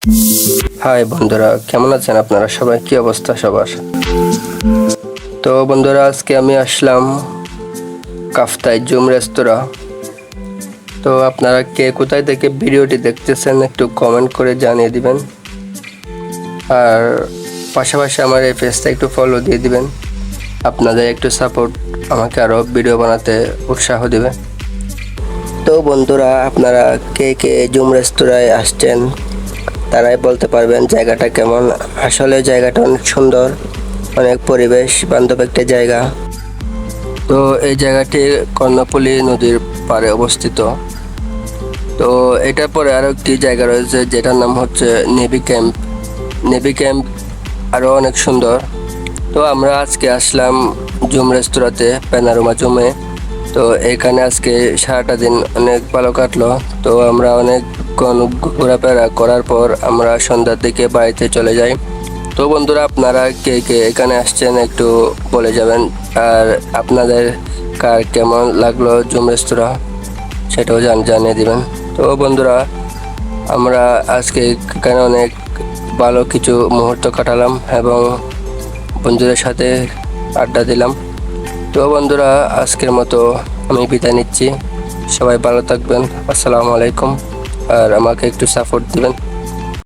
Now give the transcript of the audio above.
High বন্ধুরা, কেমন আছেন আপনারা সবাই? কি অবস্থা সবার? তো বন্ধুরা, আজকে আমি আসলাম কাফতাই জুম রেস্তোরাঁ। তো আপনারা কে কোথায় থেকে ভিডিওটি দেখতেছেন একটু কমেন্ট করে জানিয়ে দিবেন, আর পাশাপাশি আমার এই পেজটা একটু ফলো দিয়ে দিবেন। আপনাদের একটু সাপোর্ট আমাকে আরও ভিডিও বানাতে উৎসাহ দেবে। তো বন্ধুরা, আপনারা কে কে জুম রেস্তোরাঁয় আসছেন তারাই বলতে পারবেন জায়গাটা কেমন। আসলে জায়গাটা অনেক সুন্দর, অনেক পরিবেশ বান্ধব একটা জায়গা। তো এই জায়গাটি কর্ণফুলী নদীর পাড়ে অবস্থিত। তো এটার পরে আরও একটি জায়গা রয়েছে যেটার নাম হচ্ছে নেভি ক্যাম্প আরও অনেক সুন্দর। তো আমরা আজকে আসলাম জুম রেস্তোরাঁতে, প্যানারোমা জুমে। তো এখানে আজকে সারাটা দিন অনেক ভালো কাটলো। তো আমরা অনেক ঘোরাফেরা করার পর আমরা সন্ধ্যার দিকে বাড়িতে চলে যাই। তো বন্ধুরা, আপনারা কে কে এখানে আসছেন একটু বলে যাবেন, আর আপনাদের কার কেমন লাগলো জুম রেস্তোরাঁ সেটাও জানিয়ে দিবেন। তো বন্ধুরা, আমরা আজকে এখানে অনেক ভালো কিছু মুহূর্ত কাটালাম এবং বন্ধুদের সাথে আড্ডা দিলাম। তো বন্ধুরা, আজকের মতো আমি বিদায় নিচ্ছি। সবাই ভালো থাকবেন। আসসালামু আলাইকুম, আর আমাকে একটু সাপোর্ট দিবেন।